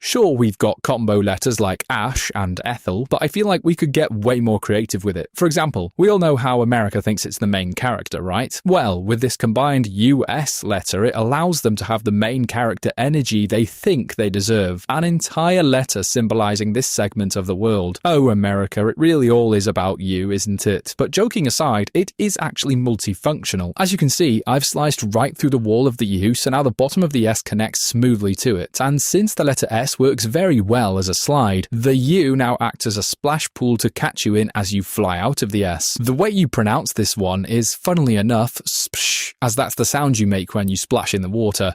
Sure, we've got combo letters like Ash and Ethel, but I feel like we could get way more creative with it. For example, we all know how America thinks it's the main character, right? Well, with this combined US letter, it allows them to have the main character energy they think they deserve. An entire letter symbolizing this segment of the world. Oh, America, it really all is about you, isn't it? But joking aside, it is actually multifunctional. As you can see, I've sliced right through the wall of the U, so now the bottom of the S connects smoothly to it. And since the letter S works very well as a slide, the U now acts as a splash pool to catch you in as you fly out of the S. The way you pronounce this one is, funnily enough, spsh, as that's the sound you make when you splash in the water.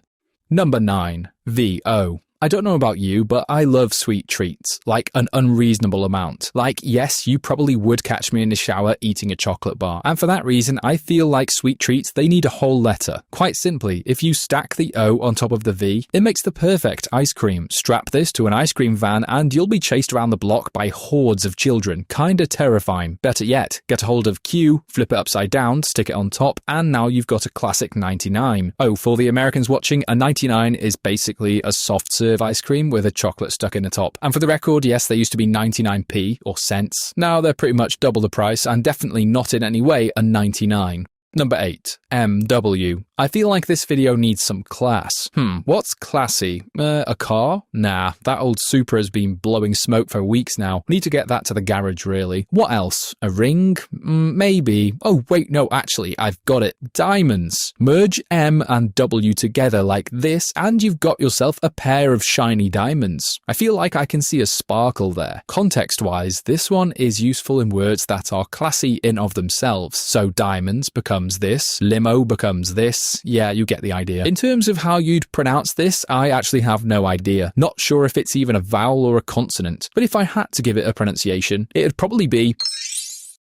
Number 9. VO. I don't know about you, but I love sweet treats, like an unreasonable amount. Like, yes, you probably would catch me in the shower eating a chocolate bar, and for that reason, I feel like sweet treats, they need a whole letter. Quite simply, if you stack the O on top of the V, it makes the perfect ice cream. Strap this to an ice cream van, and you'll be chased around the block by hordes of children. Kinda terrifying. Better yet, get a hold of Q, flip it upside down, stick it on top, and now you've got a classic 99. Oh, for the Americans watching, a 99 is basically a soft serve ice cream with a chocolate stuck in the top. And for the record, yes, they used to be 99p or cents. Now they're pretty much double the price and definitely not in any way a 99. Number 8. MW. I feel like this video needs some class. What's classy? A car? Nah, that old Supra has been blowing smoke for weeks now. Need to get that to the garage, really. What else? A ring? Maybe. Oh, wait, no, actually, I've got it. Diamonds. Merge M and W together like this, and you've got yourself a pair of shiny diamonds. I feel like I can see a sparkle there. Context-wise, this one is useful in words that are classy in of themselves. So diamonds becomes this, limo becomes this. Yeah, you get the idea. In terms of how you'd pronounce this, I actually have no idea. Not sure if it's even a vowel or a consonant, but if I had to give it a pronunciation, it'd probably be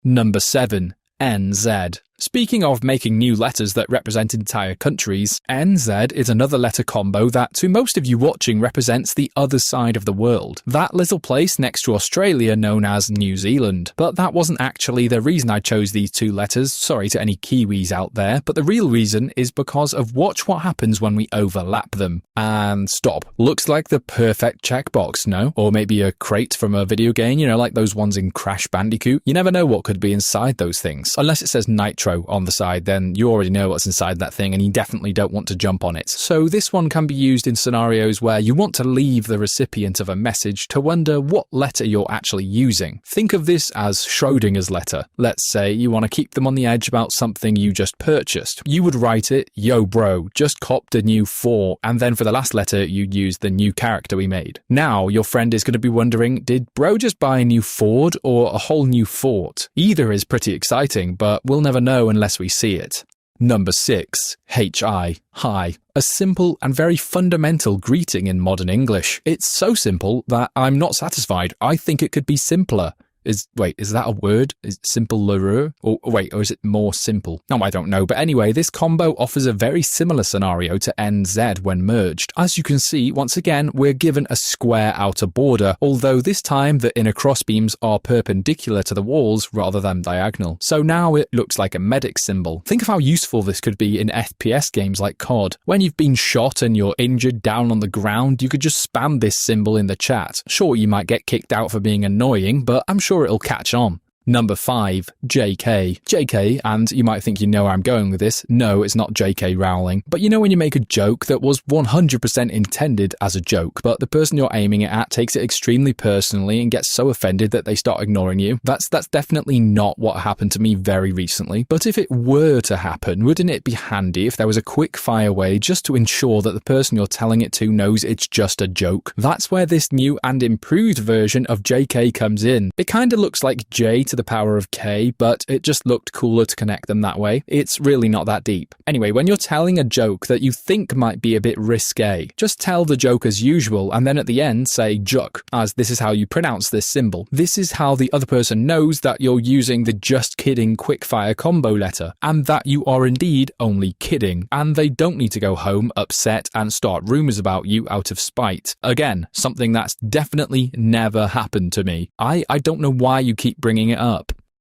number 7, NZ. Speaking of making new letters that represent entire countries, NZ is another letter combo that, to most of you watching, represents the other side of the world. That little place next to Australia known as New Zealand. But that wasn't actually the reason I chose these two letters, sorry to any Kiwis out there, but the real reason is because of watch what happens when we overlap them. And stop. Looks like the perfect checkbox, no? Or maybe a crate from a video game, like those ones in Crash Bandicoot. You never know what could be inside those things. Unless it says Nitro on the side, then you already know what's inside that thing and you definitely don't want to jump on it. So this one can be used in scenarios where you want to leave the recipient of a message to wonder what letter you're actually using. Think of this as Schrodinger's letter. Let's say you want to keep them on the edge about something you just purchased. You would write it, yo bro, just copped a new 4, and then for the last letter you'd use the new character we made. Now your friend is going to be wondering, did bro just buy a new Ford or a whole new fort? Either is pretty exciting, but we'll never know unless we see it. Number 6. HI. Hi. A simple and very fundamental greeting in modern English. It's so simple that I'm not satisfied. I think it could be simpler. Is that a word? Is simpler? Or is it more simple? No, I don't know. But anyway, this combo offers a very similar scenario to NZ when merged. As you can see, once again, we're given a square outer border, although this time the inner crossbeams are perpendicular to the walls rather than diagonal. So now it looks like a medic symbol. Think of how useful this could be in FPS games like COD. When you've been shot and you're injured down on the ground, you could just spam this symbol in the chat. Sure, you might get kicked out for being annoying, but I'm sure it'll catch on. Number 5, JK. JK, and you might think you know where I'm going with this. No, it's not JK Rowling. But when you make a joke that was 100% intended as a joke, but the person you're aiming it at takes it extremely personally and gets so offended that they start ignoring you? That's definitely not what happened to me very recently. But if it were to happen, wouldn't it be handy if there was a quick fire way just to ensure that the person you're telling it to knows it's just a joke? That's where this new and improved version of JK comes in. It kind of looks like J to the power of K, but it just looked cooler to connect them that way. It's really not that deep. Anyway, when you're telling a joke that you think might be a bit risque, just tell the joke as usual and then at the end say juk, as this is how you pronounce this symbol. This is how the other person knows that you're using the just kidding quickfire combo letter and that you are indeed only kidding, and they don't need to go home upset and start rumours about you out of spite. Again, something that's definitely never happened to me. I don't know why you keep bringing it up.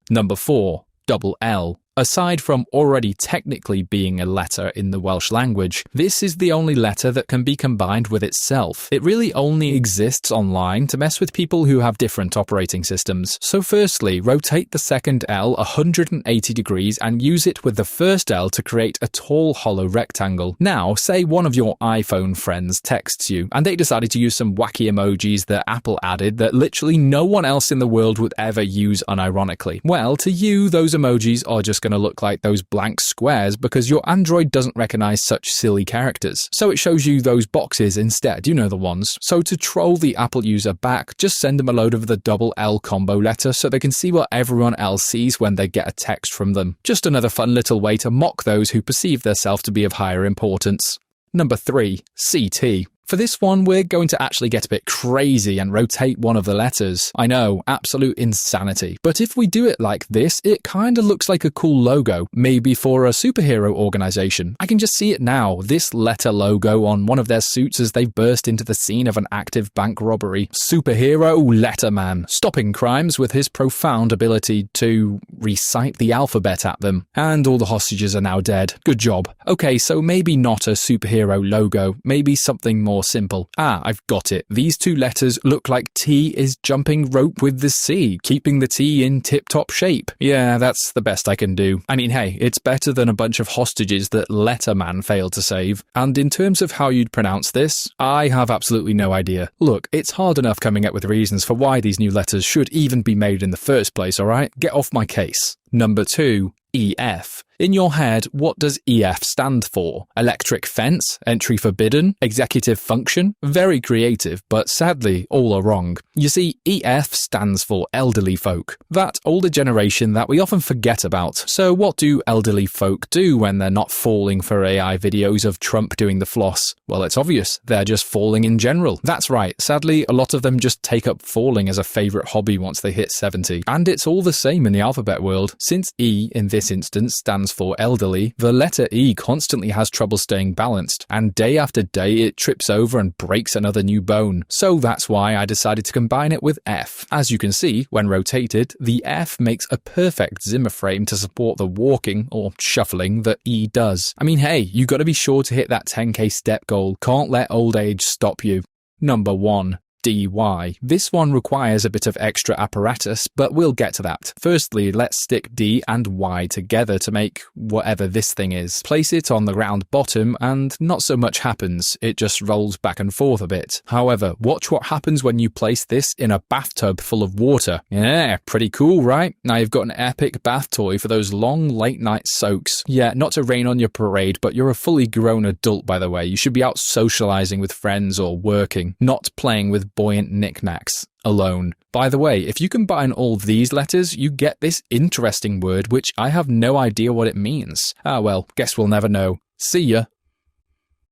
Number 4, double L. Aside from already technically being a letter in the Welsh language, this is the only letter that can be combined with itself. It really only exists online to mess with people who have different operating systems. So firstly, rotate the second L 180 degrees and use it with the first L to create a tall hollow rectangle. Now, say one of your iPhone friends texts you, and they decided to use some wacky emojis that Apple added that literally no one else in the world would ever use unironically. Well, to you, those emojis are just going to look like those blank squares because your Android doesn't recognize such silly characters. So it shows you those boxes instead, you know the ones. So to troll the Apple user back, just send them a load of the double L combo letter so they can see what everyone else sees when they get a text from them. Just another fun little way to mock those who perceive themselves to be of higher importance. Number 3. CT. For this one, we're going to actually get a bit crazy and rotate one of the letters. I know, absolute insanity. But if we do it like this, it kinda looks like a cool logo, maybe for a superhero organization. I can just see it now, this letter logo on one of their suits as they burst into the scene of an active bank robbery. Superhero Letterman, stopping crimes with his profound ability to recite the alphabet at them. And all the hostages are now dead. Good job. Okay, so maybe not a superhero logo, maybe something more simple. I've got it. These two letters look like T is jumping rope with the C, keeping the T in tip-top shape. Yeah, that's the best I can do. I mean, hey, it's better than a bunch of hostages that Letterman failed to save. And in terms of how you'd pronounce this, I have absolutely no idea. Look, it's hard enough coming up with reasons for why these new letters should even be made in the first place, alright? Get off my case. Number 2. EF. In your head, what does EF stand for? Electric fence? Entry forbidden? Executive function? Very creative, but sadly, all are wrong. You see, EF stands for elderly folk. That older generation that we often forget about. So what do elderly folk do when they're not falling for AI videos of Trump doing the floss? Well, it's obvious. They're just falling in general. That's right. Sadly, a lot of them just take up falling as a favourite hobby once they hit 70. And it's all the same in the alphabet world. Since E, in this instance, stands for elderly, the letter E constantly has trouble staying balanced, and day after day it trips over and breaks another new bone. So that's why I decided to combine it with F. As you can see, when rotated, the F makes a perfect Zimmer frame to support the walking, or shuffling, that E does. I mean, hey, you gotta be sure to hit that 10k step goal. Can't let old age stop you. Number 1. DY. This one requires a bit of extra apparatus, but we'll get to that. Firstly, let's stick D and Y together to make whatever this thing is. Place it on the round bottom and not so much happens, it just rolls back and forth a bit. However, watch what happens when you place this in a bathtub full of water. Yeah, pretty cool, right? Now you've got an epic bath toy for those long late night soaks. Yeah, not to rain on your parade, but you're a fully grown adult, by the way. You should be out socializing with friends or working, not playing with buoyant knickknacks alone. By the way, if you combine all these letters, you get this interesting word which I have no idea what it means. Well, guess we'll never know. See ya.